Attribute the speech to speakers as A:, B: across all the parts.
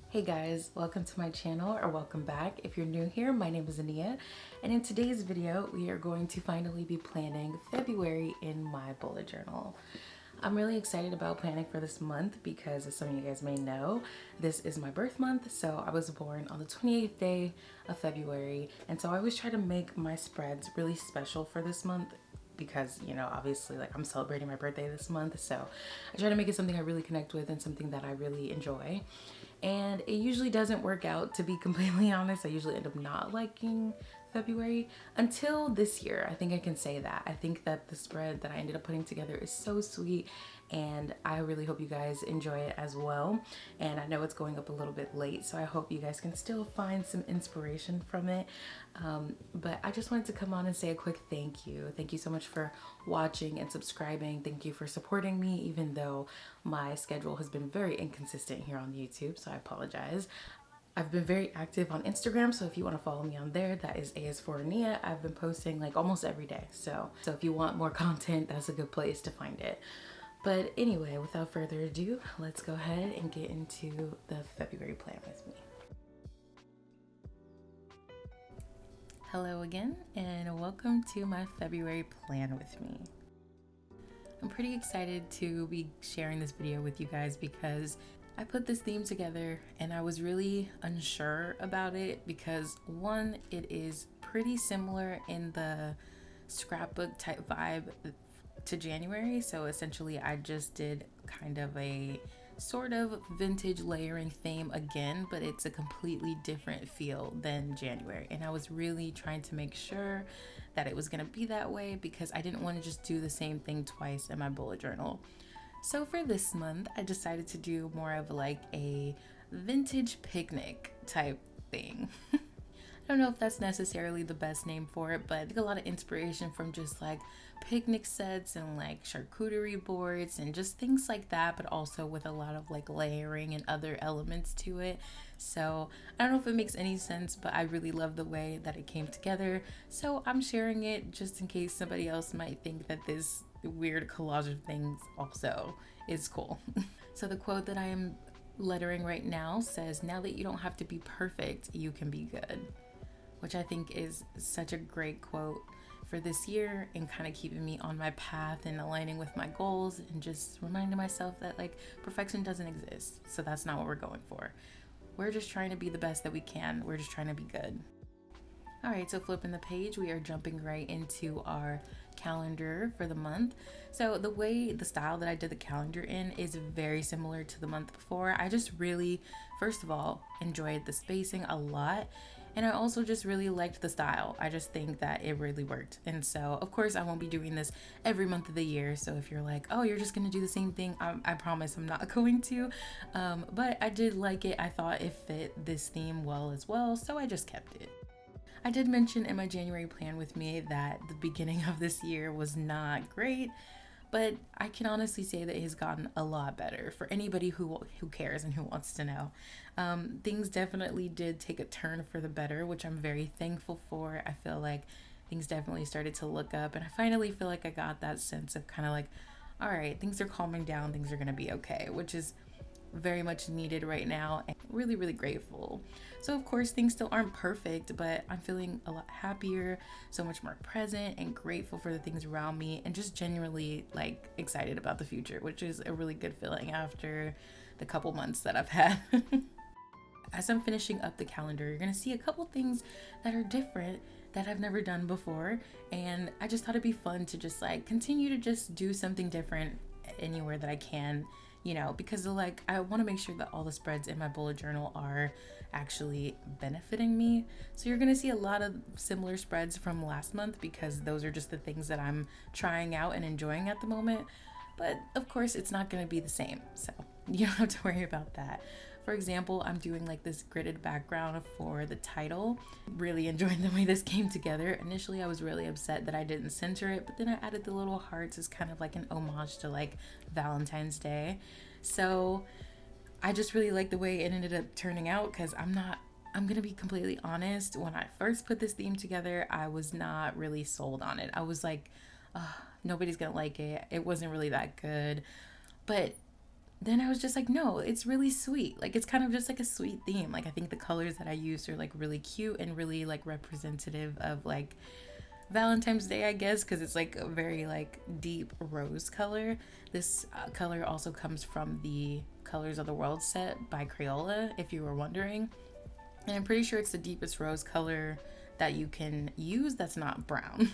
A: Hey guys, welcome to my channel, or welcome back. If you're new here, my name is Ania, and in today's video, we are going to finally be planning February in my bullet journal. I'm really excited about planning for this month because, as some of you guys may know, this is my birth month. So I was born on the 28th day of February, and so I always try to make my spreads really special for this month because, you know, obviously, like, I'm celebrating my birthday this month, so I try to make it something I really connect with and something that I really enjoy. And it usually doesn't work out, to be completely honest. I usually end up not liking February until this year. I think I can say that. I think that the spread that I ended up putting together is so sweet, and I really hope you guys enjoy it as well. And I know it's going up a little bit late, so I hope you guys can still find some inspiration from it. But I just wanted to come on and say a quick thank you. Thank you so much for watching and subscribing. Thank you for supporting me, even though my schedule has been very inconsistent here on YouTube, so I apologize. I've been very active on Instagram, so if you want to follow me on there, that is A is for Ania. I've been posting like almost every day, so if you want more content, that's a good place to find it. But anyway, without further ado, let's go ahead and get into the February plan with me. Hello again, and welcome to my February plan with me. I'm pretty excited to be sharing this video with you guys because I put this theme together and I was really unsure about it because, one, it is pretty similar in the scrapbook type vibe to January. So essentially I just did kind of a sort of vintage layering theme again, but it's a completely different feel than January. And I was really trying to make sure that it was gonna be that way because I didn't want to just do the same thing twice in my bullet journal. So for this month, I decided to do more of like a vintage picnic type thing. I don't know if that's necessarily the best name for it, but I get a lot of inspiration from just like picnic sets and like charcuterie boards and just things like that, but also with a lot of like layering and other elements to it. So I don't know if it makes any sense, but I really love the way that it came together. So I'm sharing it just in case somebody else might think that this weird collage of things also is cool. So the quote that I am lettering right now says, "Now that you don't have to be perfect, you can be good," which I think is such a great quote for this year and kind of keeping me on my path and aligning with my goals and just reminding myself that like perfection doesn't exist. So that's not what we're going for. We're just trying to be the best that we can. We're just trying to be good. All right, so flipping the page, we are jumping right into our calendar for the month. So the style that I did the calendar in is very similar to the month before. I just really, first of all, enjoyed the spacing a lot. And I also just really liked the style. I just think that it really worked. And so, of course, I won't be doing this every month of the year. So if you're like, oh, you're just going to do the same thing, I promise I'm not going to. But I did like it. I thought it fit this theme well as well. So I just kept it. I did mention in my January plan with me that the beginning of this year was not great, but I can honestly say that it has gotten a lot better for anybody who cares and who wants to know. Things definitely did take a turn for the better, which I'm very thankful for. I feel like things definitely started to look up, and I finally feel like I got that sense of kind of like, all right, things are calming down, things are gonna be okay, which is very much needed right now and really, really grateful. So of course things still aren't perfect, but I'm feeling a lot happier, so much more present and grateful for the things around me, and just genuinely like excited about the future, which is a really good feeling after the couple months that I've had. As I'm finishing up the calendar, you're gonna see a couple things that are different that I've never done before, and I just thought it'd be fun to just like continue to just do something different anywhere that I can, you know, because like I want to make sure that all the spreads in my bullet journal are actually benefiting me. So you're gonna see a lot of similar spreads from last month because those are just the things that I'm trying out and enjoying at the moment. But of course it's not gonna be the same, so you don't have to worry about that. For example, I'm doing like this gridded background for the title. Really enjoying the way this came together. Initially, I was really upset that I didn't center it, but then I added the little hearts as kind of like an homage to like Valentine's Day. So I just really like the way it ended up turning out because I'm gonna be completely honest. When I first put this theme together, I was not really sold on it. I was like, nobody's gonna like it. It wasn't really that good. But then I was just like, no, it's really sweet. Like, it's kind of just like a sweet theme. Like, I think the colors that I used are like really cute and really like representative of like Valentine's Day, I guess, because it's like a very like deep rose color. This color also comes from the Colors of the World set by Crayola, if you were wondering. And I'm pretty sure it's the deepest rose color that you can use that's not brown.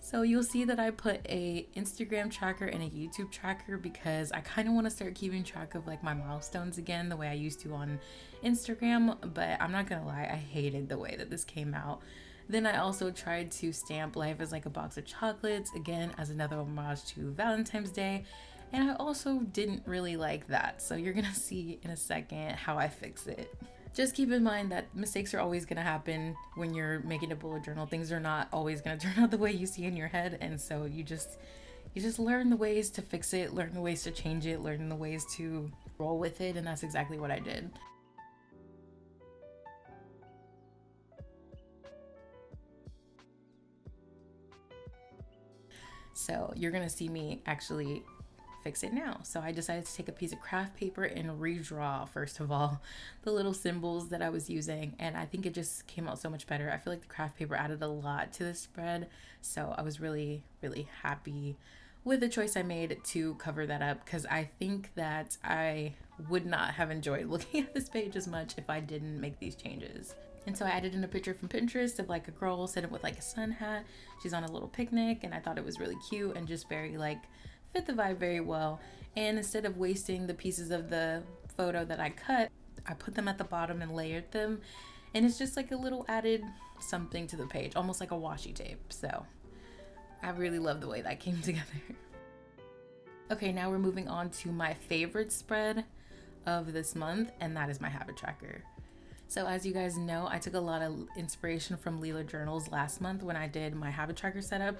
A: So you'll see that I put a Instagram tracker and a YouTube tracker because I kind of want to start keeping track of like my milestones again the way I used to on Instagram, but I'm not gonna lie, I hated the way that this came out. Then I also tried to stamp life as like a box of chocolates, again as another homage to Valentine's Day, and I also didn't really like that. So you're gonna see in a second how I fix it. Just keep in mind that mistakes are always going to happen when you're making a bullet journal. Things are not always going to turn out the way you see in your head, and so you just learn the ways to fix it, learn the ways to change it, learn the ways to roll with it, and that's exactly what I did. So you're going to see me actually fix it now. So I decided to take a piece of craft paper and redraw, first of all, the little symbols that I was using, and I think it just came out so much better. I feel like the craft paper added a lot to the spread, so I was really happy with the choice I made to cover that up, because I think that I would not have enjoyed looking at this page as much if I didn't make these changes. And so I added in a picture from Pinterest of like a girl sitting with like a sun hat. She's on a little picnic, and I thought it was really cute and just very like fit the vibe very well. And instead of wasting the pieces of the photo that I cut, I put them at the bottom and layered them. And it's just like a little added something to the page, almost like a washi tape. So I really love the way that came together. Okay, now we're moving on to my favorite spread of this month, and that is my habit tracker. So as you guys know, I took a lot of inspiration from Leela Journals last month when I did my habit tracker setup.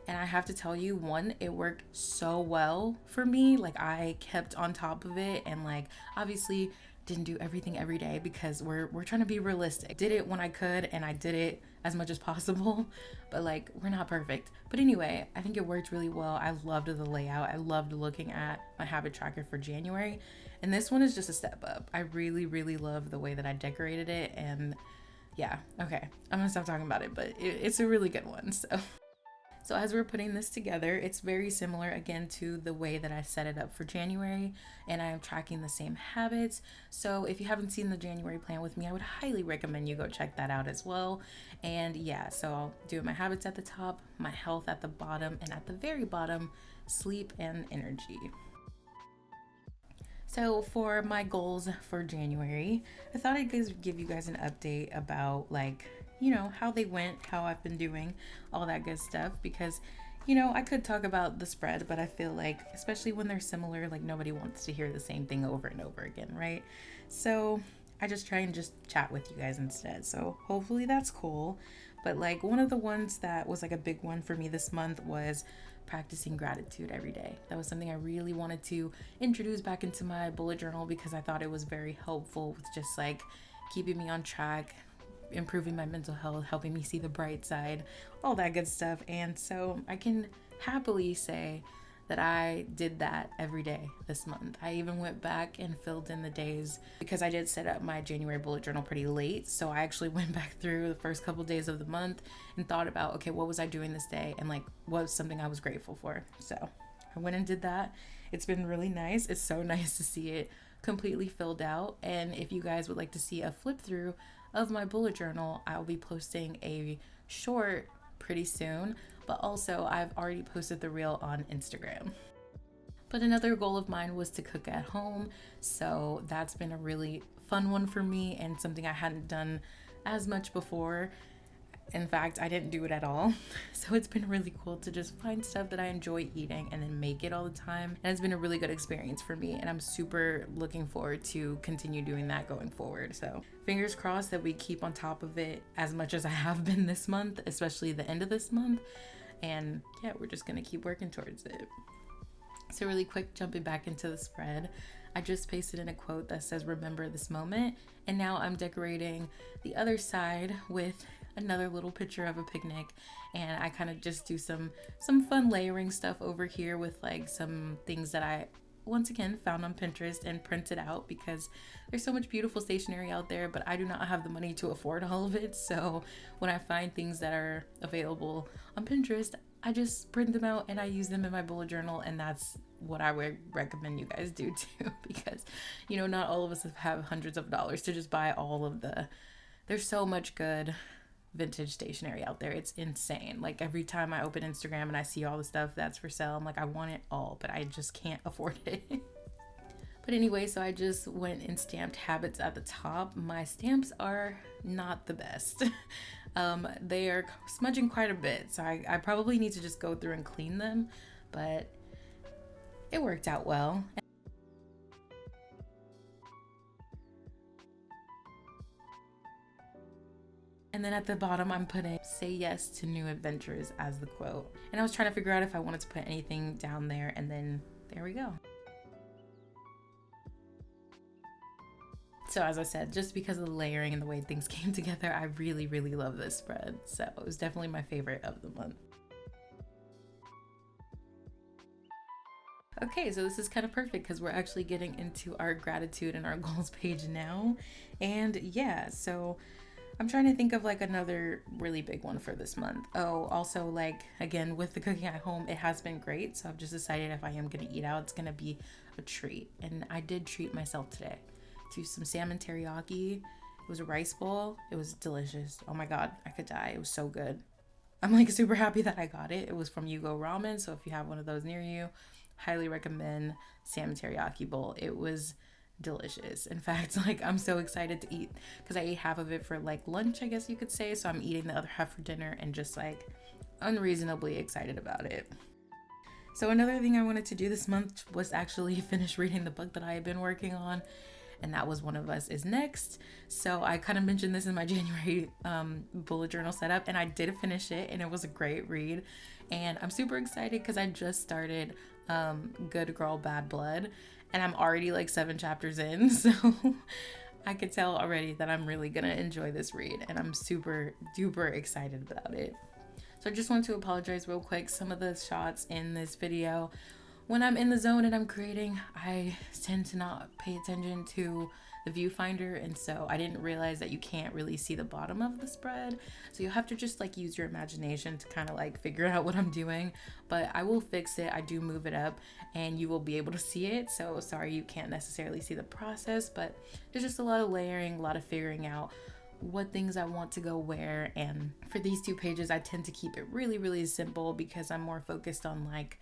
A: And I have to tell you, one, it worked so well for me. Like, I kept on top of it, and like obviously didn't do everything every day because we're trying to be realistic. Did it when I could, and I did it as much as possible, but like we're not perfect. But anyway, I think it worked really well. I loved the layout. I loved looking at my habit tracker for January, and this one is just a step up. I really love the way that I decorated it, and yeah, okay, I'm gonna stop talking about it, but it's a really good one. So as we're putting this together, it's very similar again to the way that I set it up for January, and I am tracking the same habits. So if you haven't seen the January plan with me, I would highly recommend you go check that out as well. And yeah, so I'll do my habits at the top, my health at the bottom, and at the very bottom, sleep and energy. So for my goals for January, I thought I'd give you guys an update about like, you know, how they went, how I've been doing, all that good stuff, because you know, I could talk about the spread, but I feel like especially when they're similar, like nobody wants to hear the same thing over and over again, right? So I just try and just chat with you guys instead. So hopefully that's cool. But like one of the ones that was like a big one for me this month was practicing gratitude every day. That was something I really wanted to introduce back into my bullet journal because I thought it was very helpful with just like keeping me on track, improving my mental health, helping me see the bright side, all that good stuff. And so I can happily say that I did that every day this month. I even went back and filled in the days because I did set up my January bullet journal pretty late. So I actually went back through the first couple days of the month and thought about, okay, what was I doing this day? And like, what was something I was grateful for? So I went and did that. It's been really nice. It's so nice to see it completely filled out. And if you guys would like to see a flip through of my bullet journal, I'll be posting a short pretty soon, but also I've already posted the reel on Instagram. But another goal of mine was to cook at home, so that's been a really fun one for me and something I hadn't done as much before. In fact, I didn't do it at all. So it's been really cool to just find stuff that I enjoy eating and then make it all the time. And it's been a really good experience for me. And I'm super looking forward to continue doing that going forward. So fingers crossed that we keep on top of it as much as I have been this month, especially the end of this month. And yeah, we're just going to keep working towards it. So really quick, jumping back into the spread, I just pasted in a quote that says, "Remember this moment." And now I'm decorating the other side with another little picture of a picnic, and I kind of just do some fun layering stuff over here with like some things that I once again found on Pinterest and printed out because there's so much beautiful stationery out there, but I do not have the money to afford all of it. So when I find things that are available on Pinterest, I just print them out and I use them in my bullet journal, and that's what I would recommend you guys do too, because not all of us have hundreds of dollars to just buy all of there's so much good vintage stationery out there. It's insane. Like every time I open Instagram and I see all the stuff that's for sale, I'm like, I want it all, but I just can't afford it. But anyway, so I just went and stamped habits at the top. My stamps are not the best. They are smudging quite a bit, so I probably need to just go through and clean them, but it worked out well. And then at the bottom, I'm putting "say yes to new adventures" as the quote. And I was trying to figure out if I wanted to put anything down there, and then there we go. So as I said, just because of the layering and the way things came together, I really, really love this spread. So it was definitely my favorite of the month. Okay, so this is kind of perfect because we're actually getting into our gratitude and our goals page now. And yeah, so I'm trying to think of like another really big one for this month. Oh, also, like, again, with the cooking at home, it has been great. So I've just decided if I am going to eat out, it's going to be a treat. And I did treat myself today to some salmon teriyaki. It was a rice bowl. It was delicious. Oh my God, I could die. It was so good. I'm like super happy that I got it. It was from Yugo Ramen. So if you have one of those near you, highly recommend salmon teriyaki bowl. It was delicious. In fact, like, I'm so excited to eat because I ate half of it for like lunch, I guess you could say. So I'm eating the other half for dinner and just like unreasonably excited about it. So another thing I wanted to do this month was actually finish reading the book that I had been working on, and that was One of Us is Next. So I kind of mentioned this in my January bullet journal setup, and I did finish it, and it was a great read. And I'm super excited because I just started Good Girl Bad Blood, and I'm already like 7 chapters in, so I could tell already that I'm really gonna enjoy this read, and I'm super duper excited about it. So I just want to apologize real quick. Some of the shots in this video, when I'm in the zone and I'm creating, I tend to not pay attention to the viewfinder, and so I didn't realize that you can't really see the bottom of the spread, so you have to just like use your imagination to kind of like figure out what I'm doing. But I will fix it. I do move it up and you will be able to see it, so sorry you can't necessarily see the process, but there's just a lot of layering, a lot of figuring out what things I want to go where. And for these 2 pages, I tend to keep it really, really simple because I'm more focused on like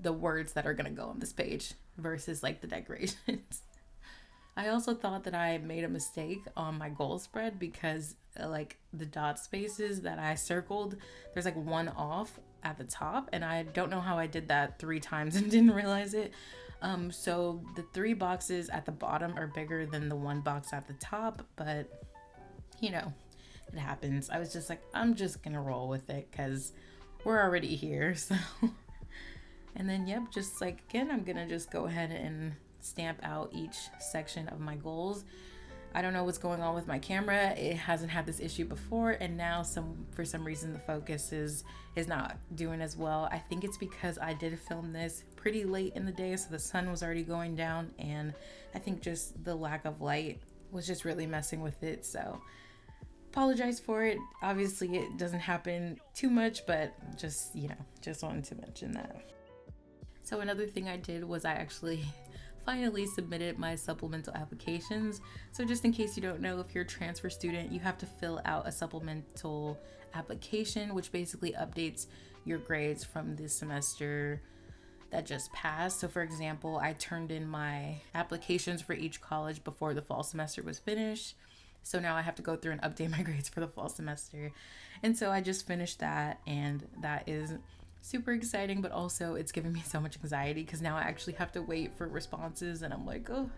A: the words that are gonna go on this page versus like the decorations. I also thought that I made a mistake on my goal spread because like the dot spaces that I circled, there's like one off at the top, and I don't know how I did that 3 times and didn't realize it. So the 3 boxes at the bottom are bigger than the 1 box at the top, but it happens. I was just like, I'm just gonna roll with it because we're already here. So and then yep, just like again, I'm gonna just go ahead and stamp out each section of my goals. I don't know what's going on with my camera. It hasn't had this issue before, and now for some reason the focus is not doing as well. I think it's because I did film this pretty late in the day, so the sun was already going down, and I think just the lack of light was just really messing with it. So apologize for it. Obviously it doesn't happen too much, but just wanted to mention that. So another thing I did was I actually finally submitted my supplemental applications. So just in case you don't know, if you're a transfer student, you have to fill out a supplemental application, which basically updates your grades from this semester that just passed. So for example, I turned in my applications for each college before the fall semester was finished. So now I have to go through and update my grades for the fall semester. And so I just finished that, and that is super exciting, but also it's giving me so much anxiety because now I actually have to wait for responses, and I'm like, oh,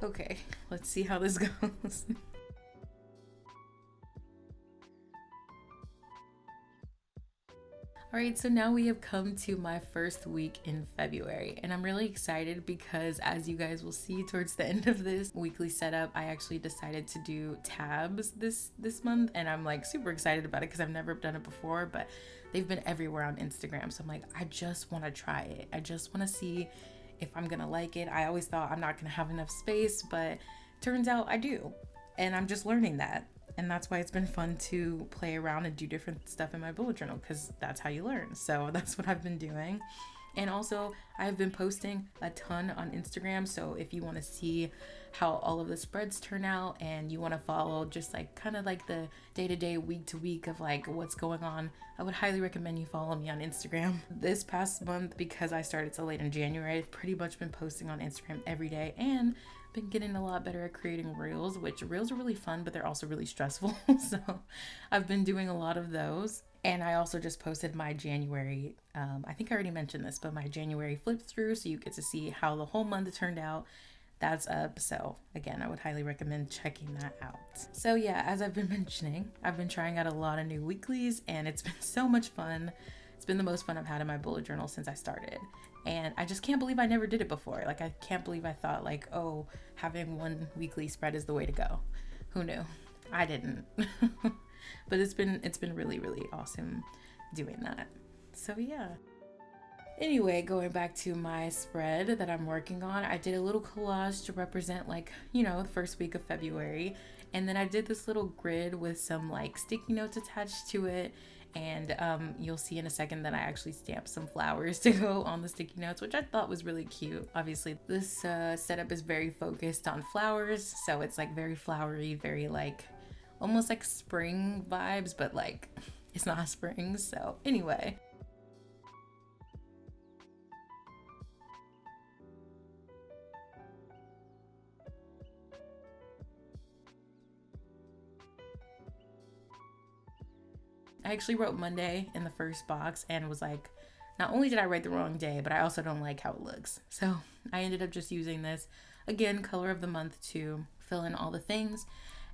A: okay, let's see how this goes. Alright, so now we have come to my first week in February, and I'm really excited because, as you guys will see towards the end of this weekly setup, I actually decided to do tabs this month, and I'm like super excited about it because I've never done it before, but they've been everywhere on Instagram, so I'm like, I just want to try it. I just want to see if I'm gonna like it. I always thought I'm not gonna have enough space, but turns out I do. And I'm just learning that. And that's why it's been fun to play around and do different stuff in my bullet journal, because that's how you learn. So that's what I've been doing. And also, I've been posting a ton on Instagram. So if you want to see how all of the spreads turn out and you want to follow just like kind of like the day-to-day, week-to-week of like what's going on, I would highly recommend you follow me on Instagram. This past month, because I started so late in January, I've pretty much been posting on Instagram every day and been getting a lot better at creating reels, which reels are really fun, but they're also really stressful. So I've been doing a lot of those. And I also just posted my January, I think I already mentioned this, but my January flip through, so you get to see how the whole month turned out. That's up. So again, I would highly recommend checking that out. So yeah, as I've been mentioning, I've been trying out a lot of new weeklies and it's been so much fun. It's been the most fun I've had in my bullet journal since I started. And I just can't believe I never did it before. Like, I can't believe I thought like, oh, having one weekly spread is the way to go. Who knew? I didn't. But it's been really, really awesome doing that. So yeah. Anyway, going back to my spread that I'm working on, I did a little collage to represent like, you know, the first week of February. And then I did this little grid with some like sticky notes attached to it. And you'll see in a second that I actually stamped some flowers to go on the sticky notes, which I thought was really cute. Obviously, this setup is very focused on flowers. So it's like very flowery, very like almost like spring vibes, but like it's not spring. So anyway. I actually wrote Monday in the first box and was like, not only did I write the wrong day, but I also don't like how it looks. So I ended up just using this, again, color of the month to fill in all the things.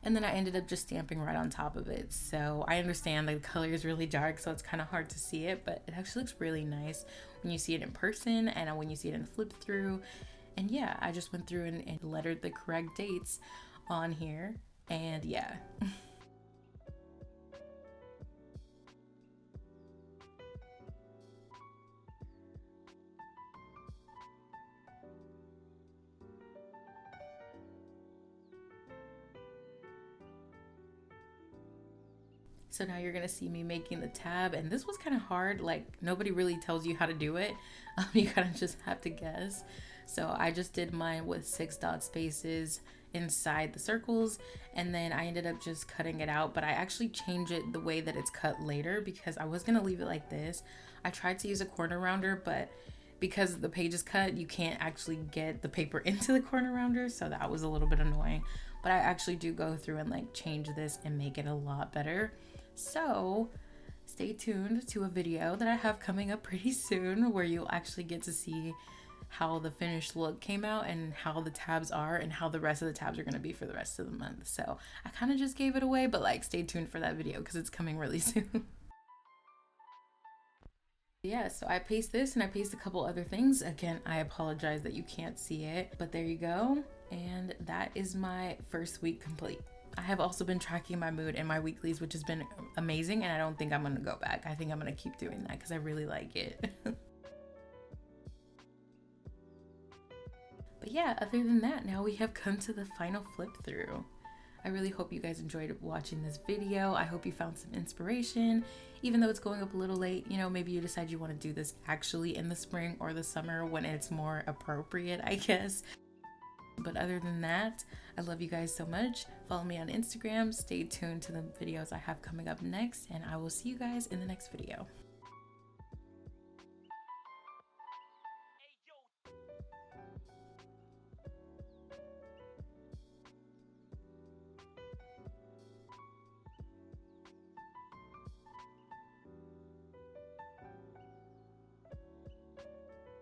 A: And then I ended up just stamping right on top of it. So I understand the color is really dark, so it's kind of hard to see it, but it actually looks really nice when you see it in person and when you see it in the flip through. And yeah, I just went through and lettered the correct dates on here. And yeah. So now you're gonna see me making the tab, and this was kind of hard. Like, nobody really tells you how to do it. You kind of just have to guess. So I just did mine with 6 dot spaces inside the circles, and then I ended up just cutting it out, but I actually changed it the way that it's cut later because I was gonna leave it like this. I tried to use a corner rounder, but because the page is cut, you can't actually get the paper into the corner rounder, so that was a little bit annoying. But I actually do go through and like change this and make it a lot better. So stay tuned to a video that I have coming up pretty soon where you'll actually get to see how the finished look came out and how the tabs are and how the rest of the tabs are going to be for the rest of the month. So I kind of just gave it away, but like stay tuned for that video because it's coming really soon. Yeah, so I paste this and I paste a couple other things. Again, I apologize that you can't see it, but there you go. And that is my first week complete. I have also been tracking my mood in my weeklies, which has been amazing, and I don't think I'm going to go back. I think I'm going to keep doing that because I really like it. But yeah, other than that, now we have come to the final flip through. I really hope you guys enjoyed watching this video. I hope you found some inspiration, even though it's going up a little late. You know, maybe you decide you want to do this actually in the spring or the summer when it's more appropriate, I guess. But other than that, I love you guys so much. Follow me on Instagram. Stay tuned to the videos I have coming up next, and I will see you guys in the next video.